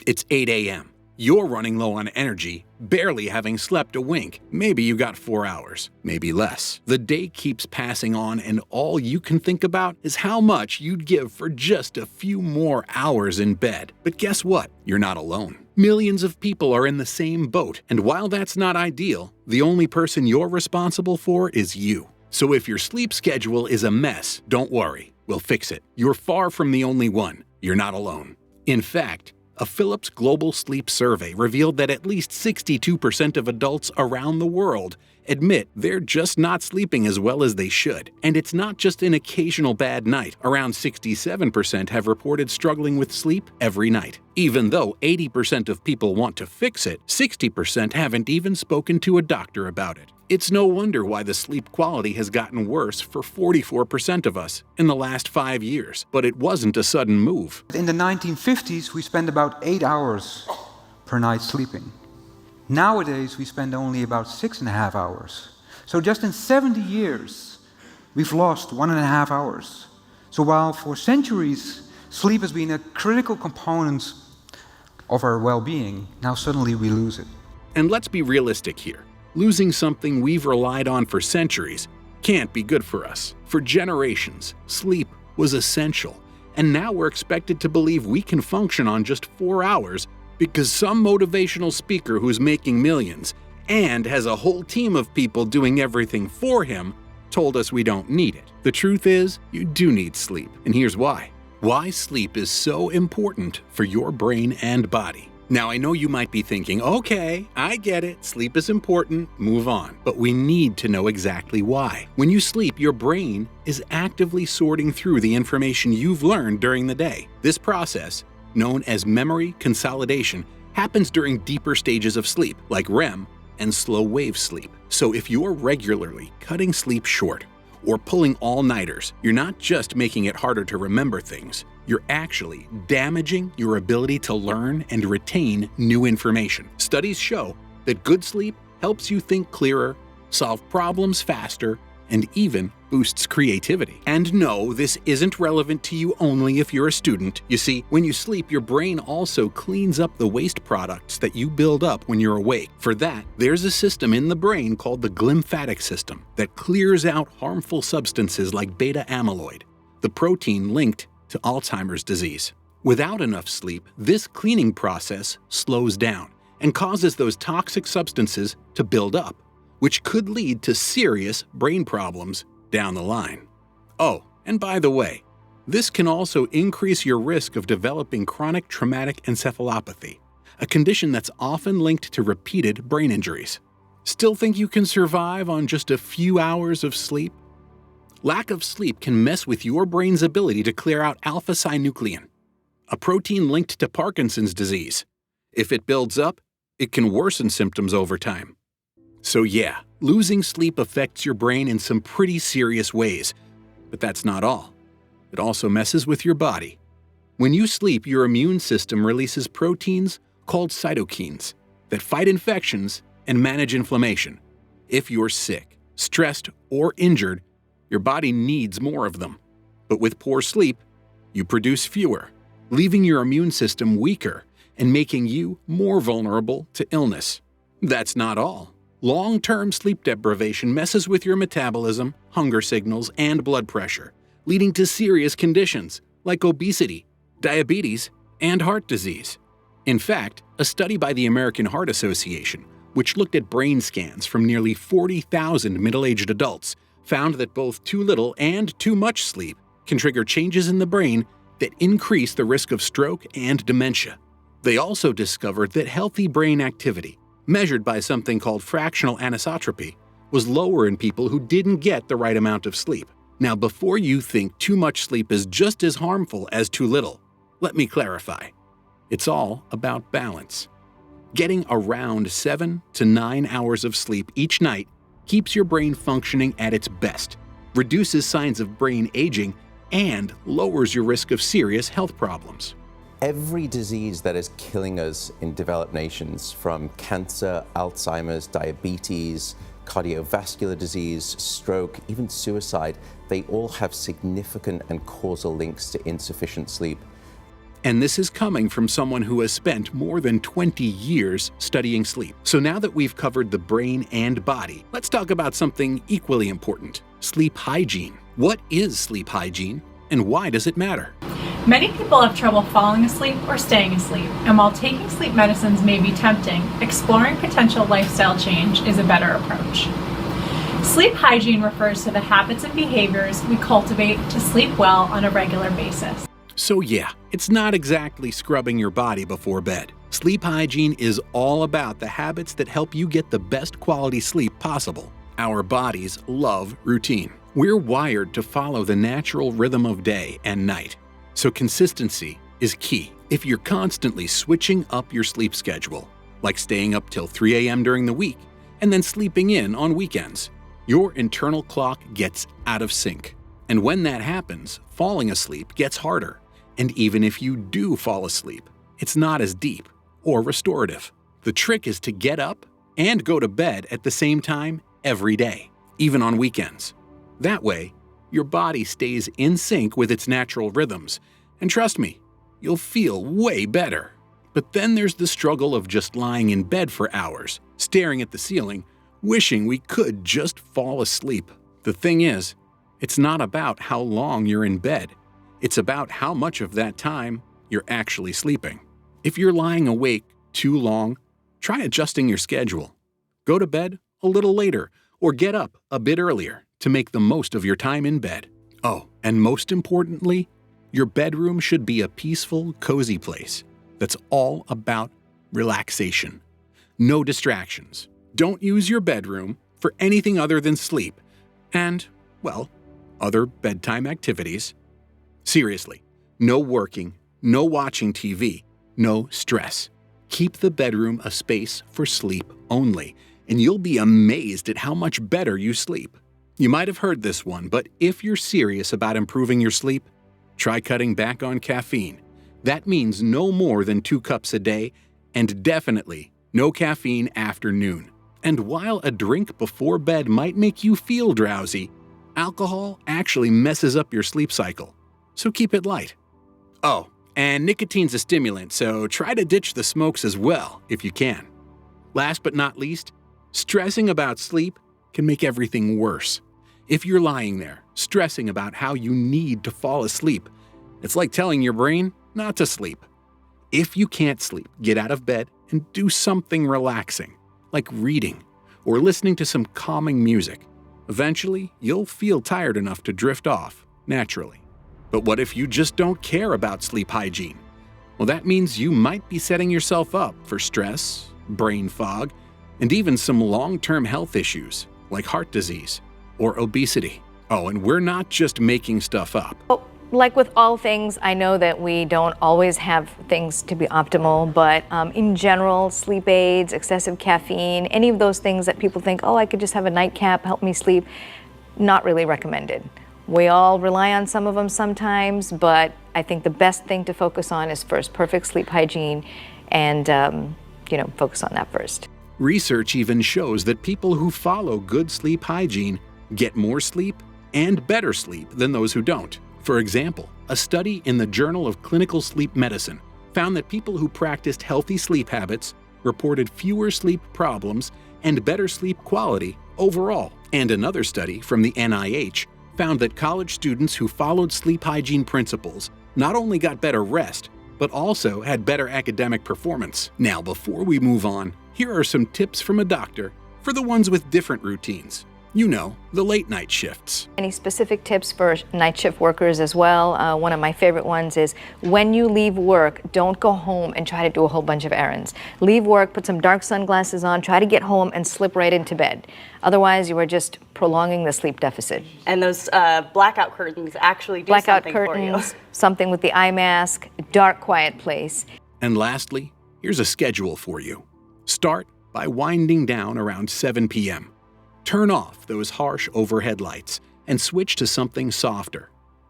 It's 8 a.m. You're running low on energy, barely having slept a wink. Maybe you got 4 hours, maybe less. The day keeps passing on, and all you can think about is how much you'd give for just a few more hours in bed. But guess what? You're not alone. Millions of people are in the same boat, and while that's not ideal, the only person you're responsible for is you. So if your sleep schedule is a mess, don't worry, we'll fix it. You're far from the only one. You're not alone. In fact, a Philips Global Sleep Survey revealed that at least 62% of adults around the world admit they're just not sleeping as well as they should. And it's not just an occasional bad night. Around 67% have reported struggling with sleep every night. Even though 80% of people want to fix it, 60% haven't even spoken to a doctor about it. It's no wonder why the sleep quality has gotten worse for 44% of us in the last 5 years. But it wasn't a sudden move. In the 1950s, we spent about 8 hours per night sleeping. Nowadays, we spend only about 6.5 hours. So just in 70 years, we've lost 1.5 hours. So while for centuries, sleep has been a critical component of our well-being, now suddenly we lose it. And let's be realistic here. Losing something we've relied on for centuries can't be good for us. For generations, sleep was essential, and now we're expected to believe we can function on just 4 hours because some motivational speaker who's making millions and has a whole team of people doing everything for him told us we don't need it. The truth is, you do need sleep, and here's why. Why sleep is so important for your brain and body. Now, I know you might be thinking, okay, I get it, sleep is important, move on. But we need to know exactly why. When you sleep, your brain is actively sorting through the information you've learned during the day. This process, known as memory consolidation, happens during deeper stages of sleep, like REM and slow-wave sleep. So if you're regularly cutting sleep short or pulling all-nighters, you're not just making it harder to remember things, you're actually damaging your ability to learn and retain new information. Studies show that good sleep helps you think clearer, solve problems faster, and even boosts creativity. And no, this isn't relevant to you only if you're a student. You see, when you sleep, your brain also cleans up the waste products that you build up when you're awake. For that, there's a system in the brain called the glymphatic system that clears out harmful substances like beta amyloid, the protein linked to Alzheimer's disease. Without enough sleep, this cleaning process slows down and causes those toxic substances to build up, which could lead to serious brain problems down the line. Oh, and by the way, this can also increase your risk of developing chronic traumatic encephalopathy, a condition that's often linked to repeated brain injuries. Still think you can survive on just a few hours of sleep? Lack of sleep can mess with your brain's ability to clear out alpha-synuclein, a protein linked to Parkinson's disease. If it builds up, it can worsen symptoms over time. So yeah, losing sleep affects your brain in some pretty serious ways. But that's not all. It also messes with your body. When you sleep, your immune system releases proteins called cytokines that fight infections and manage inflammation. If you're sick, stressed, or injured, your body needs more of them. But with poor sleep, you produce fewer, leaving your immune system weaker and making you more vulnerable to illness. That's not all. Long-term sleep deprivation messes with your metabolism, hunger signals, and blood pressure, leading to serious conditions like obesity, diabetes, and heart disease. In fact, a study by the American Heart Association, which looked at brain scans from nearly 40,000 middle-aged adults, found that both too little and too much sleep can trigger changes in the brain that increase the risk of stroke and dementia. They also discovered that healthy brain activity, measured by something called fractional anisotropy, was lower in people who didn't get the right amount of sleep. Now, before you think too much sleep is just as harmful as too little, let me clarify. It's all about balance. Getting around 7 to 9 hours of sleep each night keeps your brain functioning at its best, reduces signs of brain aging, and lowers your risk of serious health problems. Every disease that is killing us in developed nations, from cancer, Alzheimer's, diabetes, cardiovascular disease, stroke, even suicide, they all have significant and causal links to insufficient sleep. And this is coming from someone who has spent more than 20 years studying sleep. So now that we've covered the brain and body, let's talk about something equally important: sleep hygiene. What is sleep hygiene, and why does it matter? Many people have trouble falling asleep or staying asleep, and while taking sleep medicines may be tempting, exploring potential lifestyle change is a better approach. Sleep hygiene refers to the habits and behaviors we cultivate to sleep well on a regular basis. So yeah, it's not exactly scrubbing your body before bed. Sleep hygiene is all about the habits that help you get the best quality sleep possible. Our bodies love routine. We're wired to follow the natural rhythm of day and night. So consistency is key. If you're constantly switching up your sleep schedule, like staying up till 3 a.m. during the week and then sleeping in on weekends, your internal clock gets out of sync. And when that happens, falling asleep gets harder. And even if you do fall asleep, it's not as deep or restorative. The trick is to get up and go to bed at the same time every day, even on weekends. That way, your body stays in sync with its natural rhythms. And trust me, you'll feel way better. But then there's the struggle of just lying in bed for hours, staring at the ceiling, wishing we could just fall asleep. The thing is, it's not about how long you're in bed. It's about how much of that time you're actually sleeping. If you're lying awake too long, try adjusting your schedule. Go to bed a little later or get up a bit earlier to make the most of your time in bed. Oh, and most importantly, your bedroom should be a peaceful, cozy place that's all about relaxation. No distractions. Don't use your bedroom for anything other than sleep and, well, other bedtime activities. Seriously, no working, no watching TV, no stress. Keep the bedroom a space for sleep only, and you'll be amazed at how much better you sleep. You might have heard this one, but if you're serious about improving your sleep, try cutting back on caffeine. That means no more than 2 cups a day, and definitely no caffeine after noon. And while a drink before bed might make you feel drowsy, alcohol actually messes up your sleep cycle. So keep it light. Oh, and nicotine's a stimulant, so try to ditch the smokes as well if you can. Last but not least, stressing about sleep can make everything worse. If you're lying there, stressing about how you need to fall asleep, it's like telling your brain not to sleep. If you can't sleep, get out of bed and do something relaxing, like reading or listening to some calming music. Eventually, you'll feel tired enough to drift off naturally. But what if you just don't care about sleep hygiene? Well, that means you might be setting yourself up for stress, brain fog, and even some long-term health issues like heart disease or obesity. Oh, and we're not just making stuff up. Well, like with all things, I know that we don't always have things to be optimal, but in general, sleep aids, excessive caffeine, any of those things that people think, oh, I could just have a nightcap, help me sleep, not really recommended. We all rely on some of them sometimes, but I think the best thing to focus on is first perfect sleep hygiene and, focus on that first. Research even shows that people who follow good sleep hygiene get more sleep and better sleep than those who don't. For example, a study in the Journal of Clinical Sleep Medicine found that people who practiced healthy sleep habits reported fewer sleep problems and better sleep quality overall. And another study from the NIH found that college students who followed sleep hygiene principles not only got better rest, but also had better academic performance. Now, before we move on, here are some tips from a doctor for the ones with different routines. You know, the late night shifts. Any specific tips for night shift workers as well? One of my favorite ones is when you leave work, don't go home and try to do a whole bunch of errands. Leave work, put some dark sunglasses on, try to get home and slip right into bed. Otherwise, you are just prolonging the sleep deficit. And those blackout curtains actually do Blackout something curtains, for you. something with the eye mask, dark, quiet place. And lastly, here's a schedule for you. Start by winding down around 7 p.m. Turn off those harsh overhead lights and switch to something softer.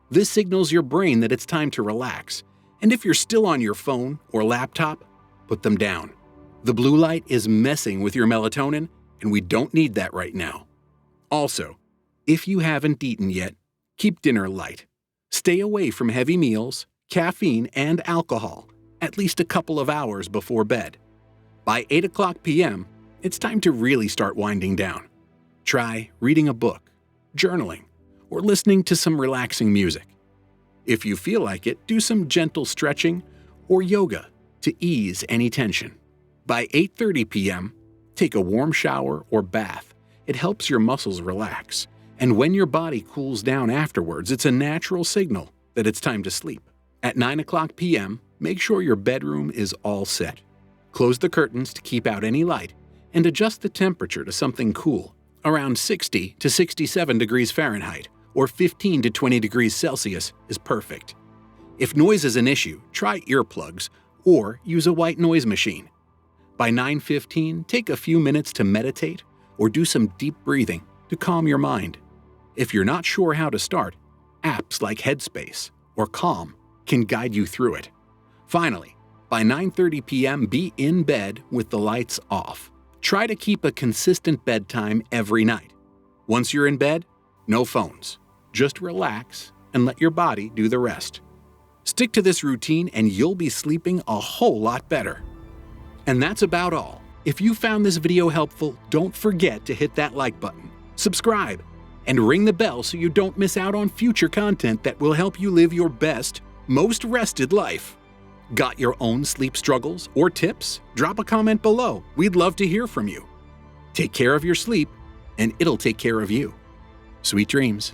This signals your brain that it's time to relax. And if you're still on your phone or laptop, put them down. The blue light is messing with your melatonin, and we don't need that right now. Also, if you haven't eaten yet, keep dinner light. Stay away from heavy meals caffeine, and alcohol at least a couple of hours before bed. By 8 p.m., it's time to really start winding down. Try reading a book, journaling, or listening to some relaxing music. If you feel like it, do some gentle stretching or yoga to ease any tension. By 8:30 p.m., take a warm shower or bath. It helps your muscles relax, and when your body cools down afterwards, it's a natural signal that it's time to sleep. At 9 p.m., make sure your bedroom is all set. Close the curtains to keep out any light and adjust the temperature to something cool, around 60 to 67 degrees Fahrenheit or 15 to 20 degrees Celsius is perfect. If noise is an issue, try earplugs or use a white noise machine. By 9:15, take a few minutes to meditate or do some deep breathing to calm your mind. If you're not sure how to start, apps like Headspace or Calm can guide you through it. Finally, by 9:30 p.m., be in bed with the lights off. Try to keep a consistent bedtime every night. Once you're in bed, no phones. Just relax and let your body do the rest. Stick to this routine and you'll be sleeping a whole lot better. And that's about all. If you found this video helpful, don't forget to hit that like button, subscribe, and ring the bell so you don't miss out on future content that will help you live your best, most rested life. Got your own sleep struggles or tips? Drop a comment below. We'd love to hear from you. Take care of your sleep, and it'll take care of you. Sweet dreams.